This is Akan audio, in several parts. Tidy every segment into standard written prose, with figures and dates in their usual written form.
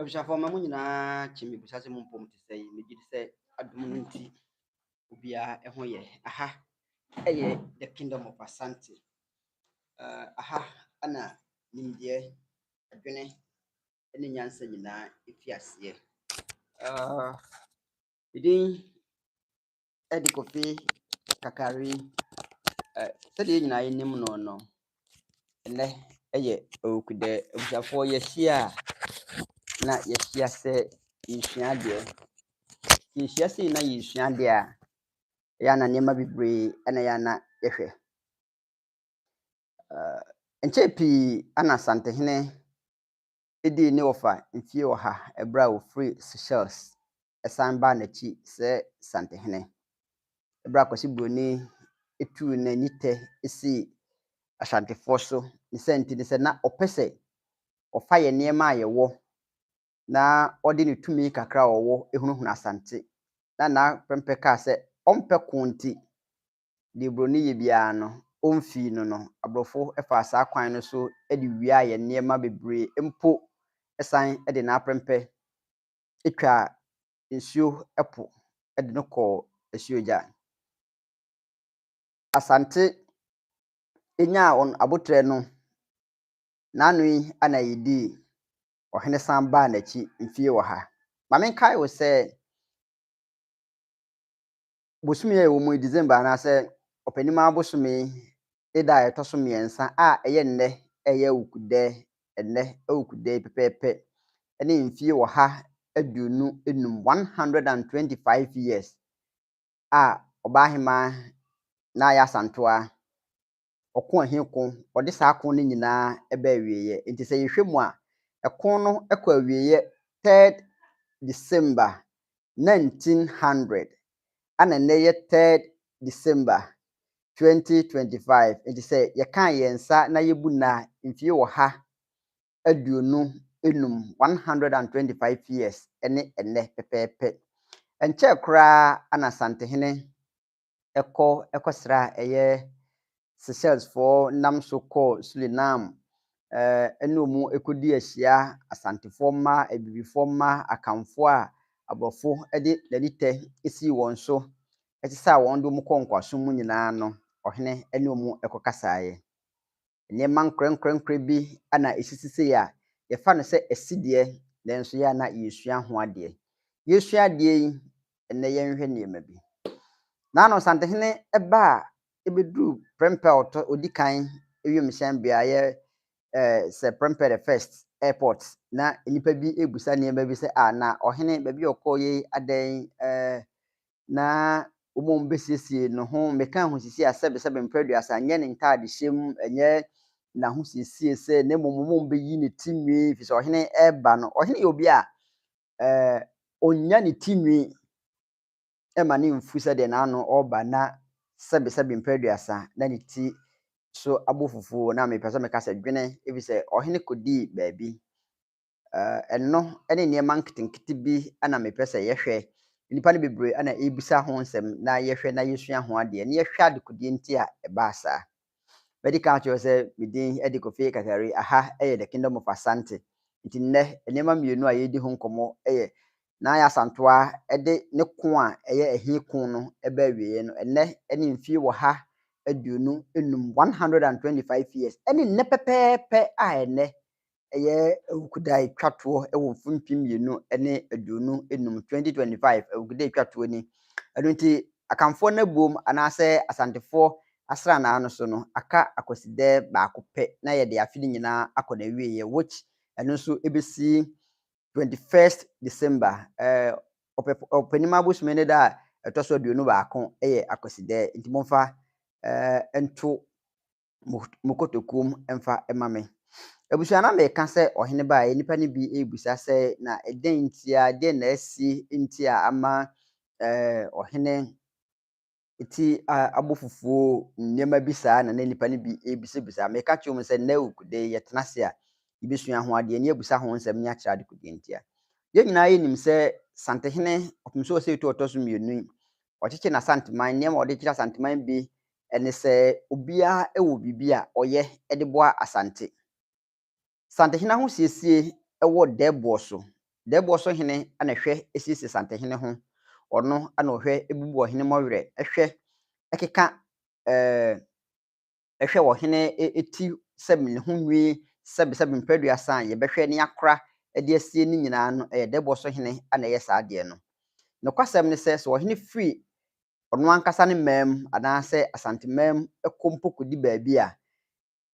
Abusuafo ma mo nyinaa kyimi busa sɛ mo mpom te sɛ yi megye di sɛ adom no nti obiara ho yɛ aha ɛyɛ the kingdom of Asante. Aha ana nimdeɛ adwene ne nyansa nyinaa ɛfi aseɛ. Medin ɛde Kofi Kakari. Sɛdeɛ yɛn nyinaa yɛnim no ɛnɛ ɛyɛ Owukudɛ. Abusuafoɔ yɛahyia a na yɛahyia sɛ yɛresua adeɛ. Yɛhyia sei na yɛresua adeɛ a ɛyɛ na nneɛma bebree ɛna ɛyɛ na yɛhwɛ. Nkyɛn pii ana Asantehene ɛdii ne wɔfa mfie 100 ɛberɛ a wɔfiri Seychelles ɛsan baa n'akyi sɛ Santehene. Ɛberɛ a Kwasi Broni ɛtuu n'ani tɛ ɛsii Ashantefoɔ so ne sɛ nti ne sɛ na ɔpɛ sɛ ɔfa yɛn nneɛma a yɛwɔ na ɔde ne tumi kakra a ɔwɔ ɛhunahuna Asante. Na n'aprɛmpɛ kaa sɛ ɔmpɛ ko nti deɛ Broni yɛ biara no ɔmfii no no, Aborɔfo ɛfaa saa kwan no so ɛde wiaa yɛn nneɛma bebree mpo ɛsan ɛde n'aprɛmpɛ ɛtwaa nsuo ɛpo ɛde no kɔɔ asuogya. Asante ɛnyaa wɔn abotrɛ no n'ano yi ana yɛdii ɔhene san baa n'akyi mfie 100. Ma menkae wo sɛ bosome a ɛwɔ mu yi December anaasɛ ɔpanim abosome ɛda a ɛtɔ so mmiɛnsa a ɛyɛ nnɛ ɛyɛ Owukudɛ. Ɛnnɛ Owukudɛ pɛpɛɛpɛ ɛne mfie 125 125 years a Ɔbaahemaa na ayɛ Asantewa ɔko ahemko ɔde saa ko no nyinaa ɛbaa awieeɛ. Nti sɛ yɛhwɛ mu a ɛko no ɛkɔ awieeɛ 3rd December 1900 ana nnɛ yɛ 3rd December 2025. Nti sɛ yɛka yɛn nsa na yɛbu na mfie 125 125 years ɛne ɛnnɛ pɛpɛɛpɛ. Ɛnkyɛe koraa ana Asantehene ɛkɔsraa ɛyɛ Seychellesfoɔ nam so kɔɔ Suriname ɛne ɔmo ɛkɔdii ahyia Asantefoɔ mma, Abibifoɔ mma, Akamfoɔ a Aborɔfo ɛde n'ani tɛ ɛsii wɔn so ɛsesaa wɔn de ɔmo kɔɔ nkoasom mu nyinaa no, ɔhene ɛne ɔmo ɛkɔkasaeɛ. Nneɛma nkorɛnkorɛ bi ana ɛsisi sei a yɛfa no sɛ asideɛ nanso yɛ a na yɛresua ho adeɛ. Yɛresua adeɛ yi, ɛnnɛ yɛnhwɛ nneɛma bi. Naano Asantehene ɛbaa ɛbɛduruu prɛmpɛ a ɔdi kan wiemhyɛnbea yɛ sɛ Prempeh the First airport na nnipa bi ɛbusa nneɛma bi sɛ na ɔhene baabi a ɔkɔɔ yi adɛn na ɔmo bɛsiesie ne ho mmɛka ho sisi a sɛbesɛbe mprɛduasa nyɛ ne ntaadehyɛm ɛnyɛ n'ahosiesie sɛ na mmom ɔmo bɛyi ne tinwi firi sɛ ɔhene ɛɛba no. Ɔhene yɛ obi a ɔnnya ne tinwi ɛma ne mfu sɛdeɛ n'ano ɔɔba na sɛbesɛbe mprɛduasa na ne ti so abɔ fufuo na mepɛ sɛ meka sɛ dwene ɛfiri sɛ ɔhene kɔdii baabi. Ɛno ɛne nneɛma nketenkete bi ana mepɛ sɛ yɛhwɛ. Nnipa no bebree ana ɛbisa ho nsɛm na yɛhwɛ na yɛsua ho adeɛ na yɛhwɛ adekodeɛ nti a ɛbaa saa. Mɛdi kan akyerɛw sɛ medin ɛde Kofi Kakari. Aha ɛyɛ the kingdom of Asante. Nti nnɛ nneɛma mmienu a yɛdi ho nkɔmmɔ ɛyɛ na ayɛ Asantewa ɛde ne ko a ɛyɛ ahemko no ɛbaa awieeɛ no. Ɛnnɛ ɛne mfie 125 125 years ɛne nnɛ pɛpɛɛpɛ a ɛnnɛ ɛyɛ Owukudɛ a ɛtwa toɔ ɛwɔ mfimfini 225 2025 Owukudɛ ɛtwa toɔ ni. Ɛno nti Akamfoɔ no abom anaasɛ Asantefoɔ asranaa no so no aka Akwasidɛ baako pɛ na yɛde afe no nyinaa akɔ n'awieeɛ which ɛno nso ɛbɛsi 21st December. Ɔpanim abosome no da a ɛtɔ so 21 ɛyɛ Akwasidɛ. Nti momfa ɛnto mo kotokuom ɛmfa ɛma me. Abusua na mɛka sɛ ɔhene baeɛ nnipa no bi ɛbusa sɛ na ɛdɛn nti a deɛ na asi nti a ama ɔhene ti abɔ fufuo nneɛma bi saa na nnipa no bi ɛbisabisa. Mɛka kyerɛ mu sɛ nnɛ Owukudɛ yɛtena ase a yɛbɛsua ho adeɛ ne yɛbusa ho nsɛm ne akyerɛ adekodeɛ nti a. Yɛn nyinaa yɛnim sɛ Santehene ɔpem sɛ ɔsɛ ɛtu ɔtɔ so mmienu yi ɔkyekye n'Asanteman. Nneɛma a ɔde kyekye Asanteman bi ɛne sɛ obiara ɛwɔ biribi a ɔyɛ ɛde boa Asante. Santehene ahosiesie ɛwɔ dɛɛboɔ so Dɛɛboɔ so hene ana hwɛ esiesie Santehene ho. Ɔno ana ɔhwɛ ebubu ɔhene mmɔwerɛ, ɛhwɛ ɛkeka ɛhwɛ ɔhene ti sɛbe ne ho nwi, sɛbe mprɛduasa a yɛbɛhwɛ ne yɛakora de asie ne nyinaa no, ɛyɛ dɛɛboɔ so hene ana ɛyɛ saa adeɛ no. Nokwasɛm ne sɛ ɔhene firi ɔno ankasa ne mam anaasɛ asantemam kɔ mpo kɔdi baabi a,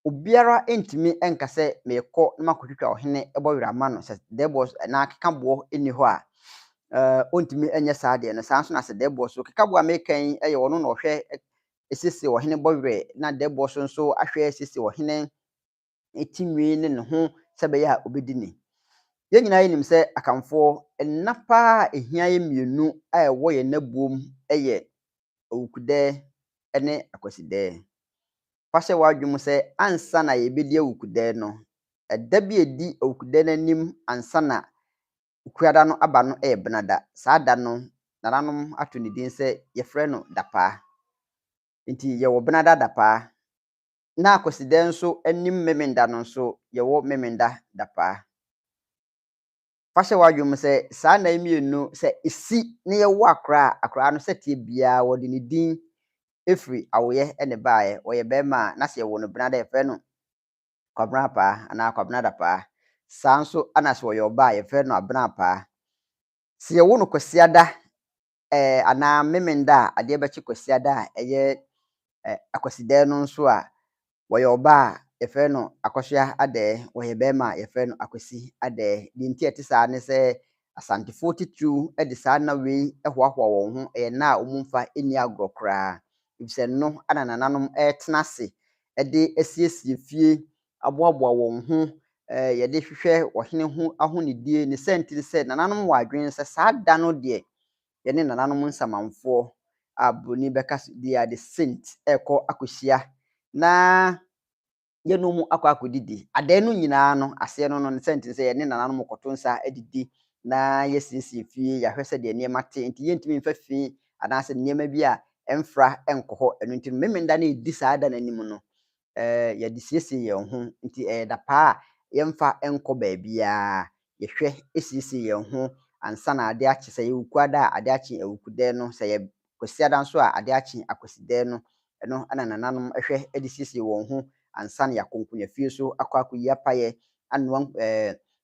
obiara ntumi nka sɛ merekɔ na makɔtwitwa ɔhene bɔwerɛ ama no sɛ dɛɛboɔ anaa kekaboɔ nni hɔ a, ɔntumi nyɛ saa adeɛ no. Saa nso na sɛ dɛɛboɔ so kekaboɔ a mereka yi yɛ ɔno na ɔhwɛ esiesie ɔhene bɔwerɛ, na dɛɛboɔ so nso ahwɛ esiesie ɔhene tinwi ne ho sɛ ɛbɛyɛ a obɛdi ni. Yɛn nyinaa yɛnim sɛ akamfoɔ, nna paa a ehia yɛn mmienu a ɛwɔ yɛn nnabuom yɛ awukudɛɛ ne akwasidɛɛ. Fa hyɛ w'adwene mu sɛ ansa na yɛbɛdi awukudɛɛ no, ɛda bi a ɛdi awukudɛɛ no anim ansa na kuada no aba no yɛ benada. Saa da no, nananom ato ne din sɛ yɛfrɛ no dapaa. Nti yɛwɔ benada dapaa, na akwasidɛɛ nso anim memenda no nso yɛwɔ memenda dapaa. Fa hyɛ w'adwene mu sɛ saa nna yi mmienu sɛ esi na yɛwɔ akoraa no sɛteɛ biara wɔde ne din efiri awoyɛ na ɛbaeɛ. Ɔyɛ barima a na sɛ yɛwɔ no benada yɛfrɛ no Kwabena Apaa anaa Kwabena Dapaa. Saa nso ana sɛ ɔyɛ ɔbaa a yɛfrɛ no Abena Apaa. Sɛ yɛwo no kwasiada anaa memenda a adeɛ bɛkye kwasiada a ɛyɛ akwasidɛɛ no nso a, wɔyɛ ɔbaa a yɛfrɛ no Akɔhwea Adɛɛ, wɔyɛ barima a yɛfrɛ no Akwasi Adɛɛ. Deɛ nti a ɛte saa ne sɛ asantefoɔ titiriw de saa nna wei hoahoa wɔn ho. Ɛyɛ nna a wɔn mfa nni agorɔ koraa. Efisɛ no ana nananom tena ase de asiesie fie, aboaboa wɔn ho, yɛde hwehwɛ ɔhene ho ahonidie. Ne sɛ nti ne sɛ nananom wɔ adwene sɛ saa da no deɛ, yɛne nananom nsamanfoɔ a Buroni bɛka so de a the saint rekɔ akɔhyia na yɛne wɔn akɔ akɔdidi. Adan no nyinaa no, aseɛ no ne sɛ nti ne sɛ yɛne nananom kɔto nsa didi na yɛsiesie fie, yɛahwɛ sɛdeɛ nneɛma te. Nti yɛntumi mfa fi anaasɛ nneɛma bi a ɛmfra nkɔ hɔ. Ɛno nti no memenda no a ɛdi saa da no anim no, yɛde siesie yɛn ho. Nti ɛyɛ dapaa a yɛmfa nkɔ baabiara. Yɛhwɛ siesie yɛn ho ansa na ade akye. Sɛ yɛwɔ kuada a ade akye awukudɛɛ no, sɛ yɛ kwasiada nso a ade akye akwasidɛɛ no. Ɛno ana nananom hwɛ de siesie wɔn ho ansa na yɛakɔ nkonyaafie so akɔ akɔyi apayɛ, anoa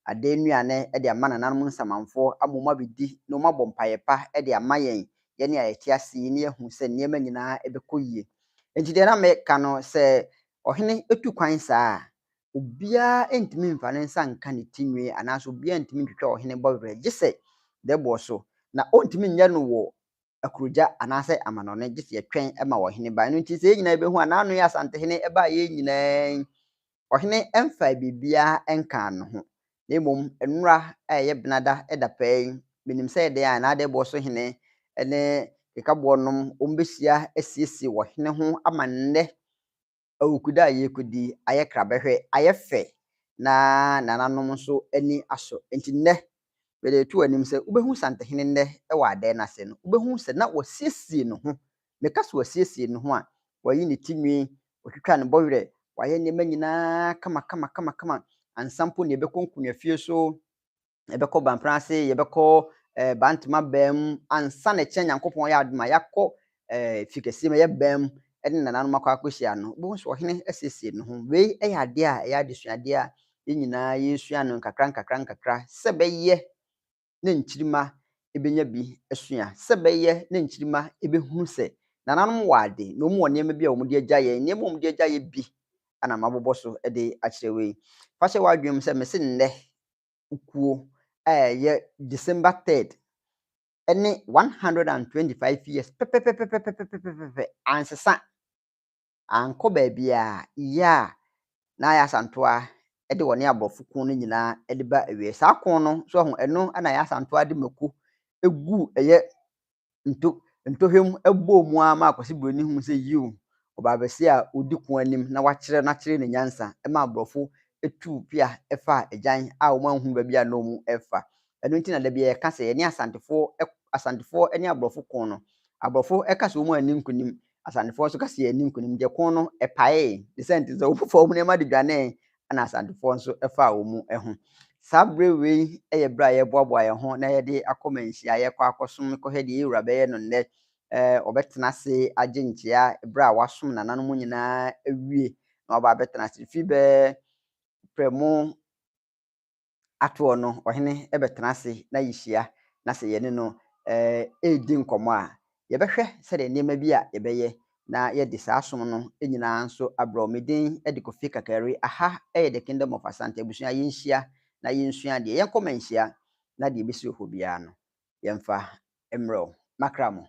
adan nnuane de ama nananom nsamanfoɔ ama wɔn abɛdi na wɔn abɔ mpaeɛ pa de ama yɛn. Yɛne a yɛte ase yi na yɛahu sɛ nneɛma nyinaa bɛkɔ yie. Nti deɛ na meka no, sɛ ɔhene tu kwan saa a, obiara ntumi mfa ne nsa nka ne tinwi anaasɛ obiara ntumi ntwitwa ɔhene bɔwerɛ gye sɛ dɛɛboɔ so. Na ɔntumi nyɛ no wɔ akurogya anaasɛ amanɔne gye sɛ yɛtwɛn ma ɔhene ba. Ɛno nti sɛ yɛn nyinaa yɛbɛhu a n'ano yɛ asantehene baa yɛn nyinaa yi, ɔhene mfaa biribiara nkaa ne ho. Na mmom, nnora a ɛyɛ benada dapaa yi, menim sɛ ɛdeɛn a na dɛɛboɔ so hene ne kekaboɔnom wɔmbɛhyia asiesie ɔhene ho ama nnɛ awukuda a yɛrekɔdi ayɛ krabɛhwɛ, ayɛ fɛ na nananom nso ani asɔ. Nti nnɛ mede to w'anim sɛ wobɛhu Santehene nnɛ wɔ adan no ase no, wobɛhu sɛ na wasiesie ne ho. Meka sɛ wasiesie ne ho a, wayi ne tinwi, watwitwa ne bɔwerɛ, wayɛ nneɛma nyinaa kama ansa mpo na yɛbɛkɔ nkonyaafie so, yɛbɛkɔ Bampena ase, yɛbɛkɔ Bantama baa mu ansa na ɛkyɛn Nyankopɔn yɛ adom a yɛakɔ fi kɛseɛ mu ɛyɛ baa mu ne nananom akɔ akɔhyia no. Wobɛhu sɛ ɔhene asiesie ne ho. Wei yɛ adeɛ a ɛyɛ adesuadeɛ a yɛn nyinaa yɛresua no nkakra sɛ ɛbɛyɛ na nkyirima bɛnya bi asua, sɛ ɛbɛyɛ na nkyirima bɛhunu sɛ nananom wɔ ade na wɔn wɔ nneɛma bi a wɔde agya yɛn. Nneɛma a wɔde agya yɛn bi ana mabobɔ so de akyerɛ wo yi. Fa hyɛ w'adwene mu sɛ mese nnɛ kuo a ɛyɛ December 3rd ne 125 years pɛpɛpɛpɛpɛpɛpɛpɛ ansesa, ankɔ baabiara, yie a na ayɛ asantoa de wɔne aborɔfo ko no nyinaa de ba awie. Saa ko no nso ahu ɛno ana ayɛ asantoa de mako gu ɛyɛ ntɔhwam bɔɔ mu ara ma Akwasi Buroni hu sɛ yiw, ɔbaabɛsi a ɔdi ko anim na wakyerɛ ne nyansa ma aborɔfo tuu pia ɛfaa agyan a wɔn anhunu baabi a na wɔn refa. Ɛno nti na da bi yɛka sɛ yɛne asantefoɔ ne aborɔfo ko no, aborɔfo ka sɛ wɔn anni nkonim, asantefoɔ nso ka sɛ yɛnni nkonim. Deɛ ko no ɛpaee, ne sɛ nti sɛ wɔpofa wɔn nneɛma de dwane, ɛna asantefoɔ nso faa wɔn ho. saa berɛ wei yɛ berɛ a yɛboaboa yɛn ho na yɛde akɔma nhyia yɛkɔ akɔsom kɔhwɛ deɛ yɛwura bɛyɛ no nnɛ. Ɔbɛtena ase agye nkyea berɛ a wasom nananom nyinaa awie na waba abɛtena ase. Fi bɛɛ prɛmo atoɔ no, ɔhene bɛtena ase na yɛhyia na sɛ yɛne no ɛredi nkɔmmɔ a, yɛbɛhwɛ sɛdeɛ nneɛma bi a yɛbɛyɛ na yɛde saa som no nyinaa nso abrɛ. Me din de Kofi Kakari. Aha yɛ The Kingdom of Asante. Abusua, yɛnhyia na yɛnsua adeɛ. Yɛnkɔma nhyia na deɛ ɛbɛsi wɔ hɔ biara no, yɛmfa mmerɛ wo. Makra mo.